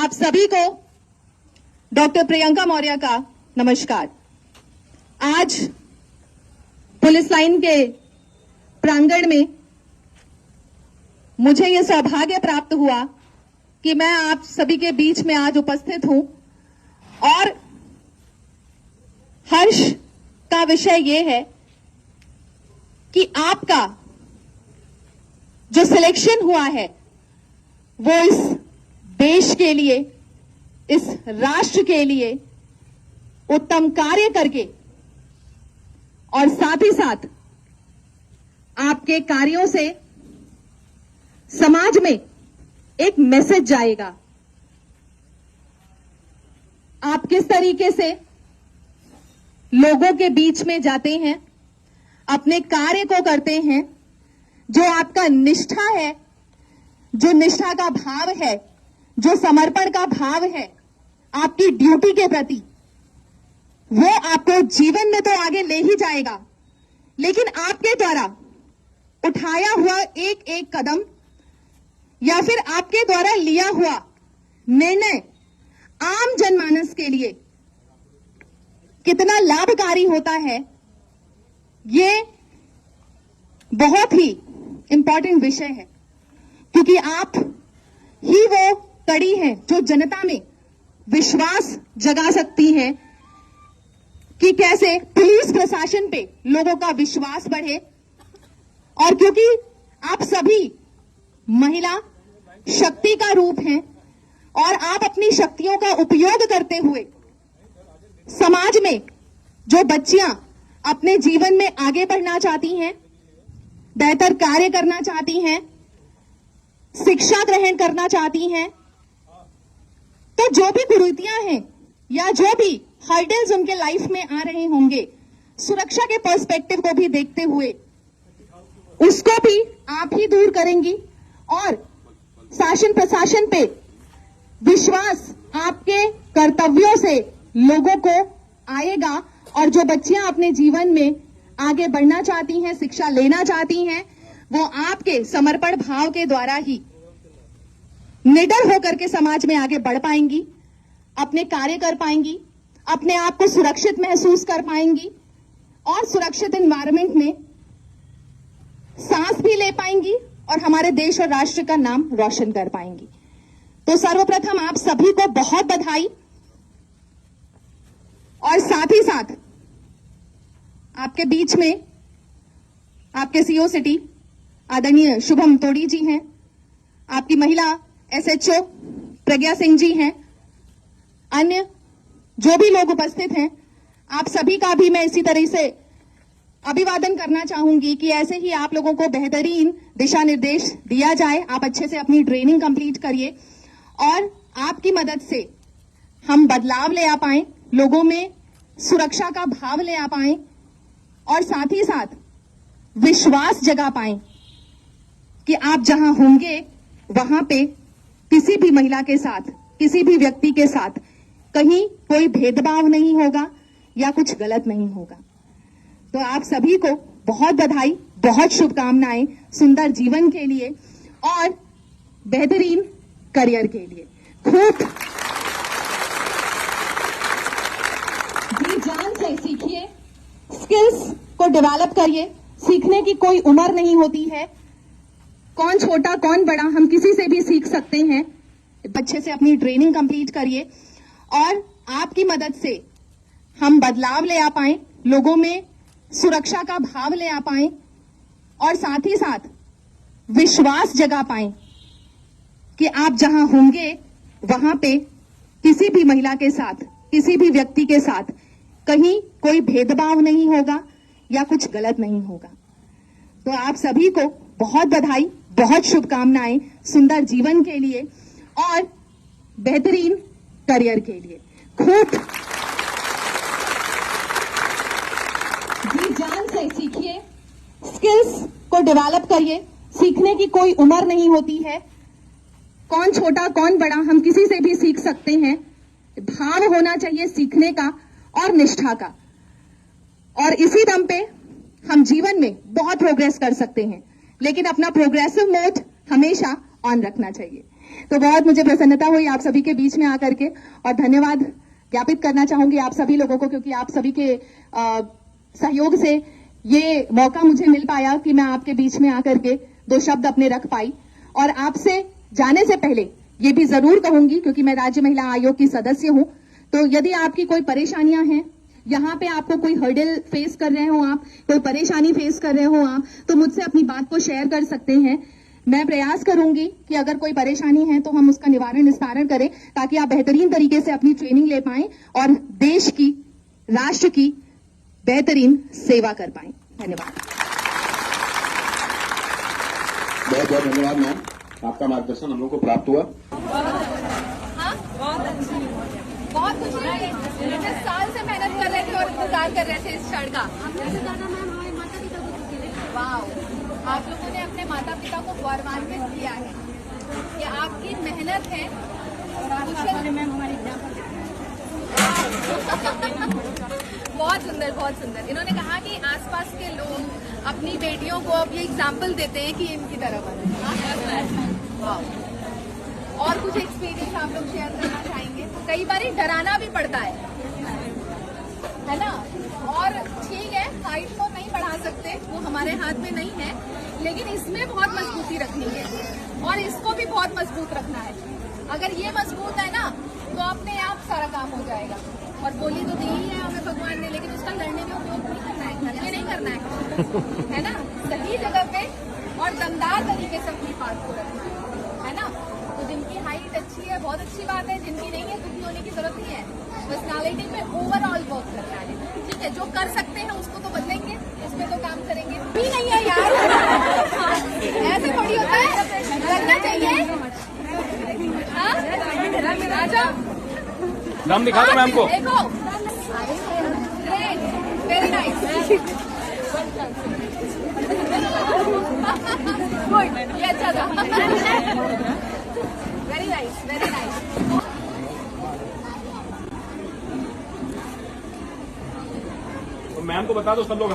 आप सभी को डॉक्टर प्रियंका मौर्य का नमस्कार। आज पुलिस लाइन के प्रांगण में मुझे यह सौभाग्य प्राप्त हुआ कि मैं आप सभी के बीच में आज उपस्थित हूं और हर्ष का विषय यह है कि आपका जो सिलेक्शन हुआ है वो इस देश के लिए, इस राष्ट्र के लिए उत्तम कार्य करके और साथ ही साथ आपके कार्यों से समाज में एक मैसेज जाएगा। आप किस तरीके से लोगों के बीच में जाते हैं, अपने कार्य को करते हैं, जो आपका निष्ठा है, जो निष्ठा का भाव है, जो समर्पण का भाव है आपकी ड्यूटी के प्रति, वो आपको जीवन में तो आगे ले ही जाएगा, लेकिन आपके द्वारा उठाया हुआ एक एक कदम या फिर आपके द्वारा लिया हुआ निर्णय आम जनमानस के लिए कितना लाभकारी होता है, ये बहुत ही इंपॉर्टेंट विषय है, क्योंकि आप ही वो कड़ी है जो जनता में विश्वास जगा सकती है कि कैसे पुलिस प्रशासन पे लोगों का विश्वास बढ़े। और क्योंकि आप सभी महिला शक्ति का रूप हैं और आप अपनी शक्तियों का उपयोग करते हुए समाज में जो बच्चियां अपने जीवन में आगे बढ़ना चाहती हैं, बेहतर कार्य करना चाहती हैं, शिक्षा ग्रहण करना चाहती हैं, तो जो भी कुरीतियां हैं या जो भी हर्डल्स उनके लाइफ में आ रहे होंगे, सुरक्षा के पर्सपेक्टिव को भी देखते हुए उसको भी आप ही दूर करेंगी और शासन प्रशासन पे विश्वास आपके कर्तव्यों से लोगों को आएगा और जो बच्चियां अपने जीवन में आगे बढ़ना चाहती हैं, शिक्षा लेना चाहती हैं, वो आपके समर्पण भाव के द्वारा ही निडर होकर के समाज में आगे बढ़ पाएंगी, अपने कार्य कर पाएंगी, अपने आप को सुरक्षित महसूस कर पाएंगी और सुरक्षित एनवायरनमेंट में सांस भी ले पाएंगी और हमारे देश और राष्ट्र का नाम रोशन कर पाएंगी। तो सर्वप्रथम आप सभी को बहुत बधाई और साथ ही साथ आपके बीच में आपके सीओ सिटी आदरणीय शुभम तोड़ी जी हैं, आपकी महिला एसएचओ प्रज्ञा सिंह जी हैं, अन्य जो भी लोग उपस्थित हैं, आप सभी का भी मैं इसी तरह से अभिवादन करना चाहूंगी कि ऐसे ही आप लोगों को बेहतरीन दिशा निर्देश दिया जाए, आप अच्छे से अपनी ट्रेनिंग कंप्लीट करिए और आपकी मदद से हम बदलाव ले आ पाएं, लोगों में सुरक्षा का भाव ले आ पाएं और साथ ही साथ विश्वास जगा पाएं कि आप जहां होंगे वहां पे किसी भी महिला के साथ, किसी भी व्यक्ति के साथ कहीं कोई भेदभाव नहीं होगा या कुछ गलत नहीं होगा। तो आप सभी को बहुत बधाई, बहुत शुभकामनाएं सुंदर जीवन के लिए और बेहतरीन करियर के लिए। खूब जी जान से सीखिए, स्किल्स को डेवलप करिए, सीखने की कोई उम्र नहीं होती है, कौन छोटा कौन बड़ा, हम किसी से भी सीख सकते हैं। अच्छे से अपनी ट्रेनिंग कंप्लीट करिए और आपकी मदद से हम बदलाव ले आ पाएं, लोगों में सुरक्षा का भाव ले आ पाएं और साथ ही साथ विश्वास जगा पाएं कि आप जहां होंगे वहां पे किसी भी महिला के साथ, किसी भी व्यक्ति के साथ कहीं कोई भेदभाव नहीं होगा या कुछ गलत नहीं होगा। तो आप सभी को बहुत बधाई, बहुत शुभकामनाएं सुंदर जीवन के लिए और बेहतरीन करियर के लिए। खूब जी जान से सीखिए, स्किल्स को डेवलप करिए, सीखने की कोई उम्र नहीं होती है, कौन छोटा कौन बड़ा, हम किसी से भी सीख सकते हैं। भाव होना चाहिए सीखने का और निष्ठा का, और इसी दम पे हम जीवन में बहुत प्रोग्रेस कर सकते हैं, लेकिन अपना प्रोग्रेसिव मोड हमेशा ऑन रखना चाहिए। तो बहुत मुझे प्रसन्नता हुई आप सभी के बीच में आकर के, और धन्यवाद ज्ञापित करना चाहूंगी आप सभी लोगों को, क्योंकि आप सभी के सहयोग से ये मौका मुझे मिल पाया कि मैं आपके बीच में आकर के दो शब्द अपने रख पाई। और आपसे जाने से पहले ये भी जरूर कहूंगी, क्योंकि मैं राज्य महिला आयोग की सदस्य हूं, तो यदि आपकी कोई परेशानियां हैं, यहाँ पे आपको कोई हर्डल फेस कर रहे हो, आप कोई परेशानी फेस कर रहे हो आप, तो मुझसे अपनी बात को शेयर कर सकते हैं। मैं प्रयास करूंगी कि अगर कोई परेशानी है तो हम उसका निवारण करें, ताकि आप बेहतरीन तरीके से अपनी ट्रेनिंग ले पाएं और देश की, राष्ट्र की बेहतरीन सेवा कर पाएं। धन्यवाद। बहुत बहुत धन्यवाद मैम, आपका मार्गदर्शन हम लोग को प्राप्त हुआ। बहुत खुशी हुई। 10 साल से मेहनत कर रहे थे और इंतजार कर रहे थे इस क्षण का। वाह, आप लोगों ने अपने माता पिता को गौरवान्वित किया है। ये आपकी मेहनत है। बहुत सुंदर, बहुत सुंदर। इन्होंने कहा कि आसपास के लोग अपनी बेटियों को अब ये एग्जाम्पल देते हैं कि इनकी तरह बने। और कुछ एक्सपीरियंस आप लोग शेयर करना चाहेंगे? तो कई बार डराना भी पड़ता है ना? और ठीक है, हाइट तो नहीं बढ़ा सकते, वो हमारे हाथ में नहीं है, लेकिन इसमें बहुत मजबूती रखनी है और इसको भी बहुत मजबूत रखना है। अगर ये मजबूत है ना, तो अपने आप सारा काम हो जाएगा। और बोली तो दी ही है हमें भगवान ने, लेकिन उसका लड़ने में उपयोग नहीं करना है, घर में नहीं करना है ना? सही जगह पे और दमदार तरीके से अपनी बात को रखना है ना? तो जिनकी हाइट अच्छी है बहुत अच्छी बात है, जिनकी नहीं है दुखी होने की जरूरत नहीं है। पर्सनालिटी पे ओवरऑल वर्क करना है, ठीक है? जो कर सकते हैं उसको तो बदलेंगे, उसमें तो काम करेंगे। भी नहीं है यार, ऐसे थोड़ी होता है, करना चाहिए। हाँ, नाम दिखा दो मैम को। देखो, ग्रेट, वेरी नाइस, गुड, ये अच्छा था। Very nice, very nice. Ma'am को बता दो सब लोग।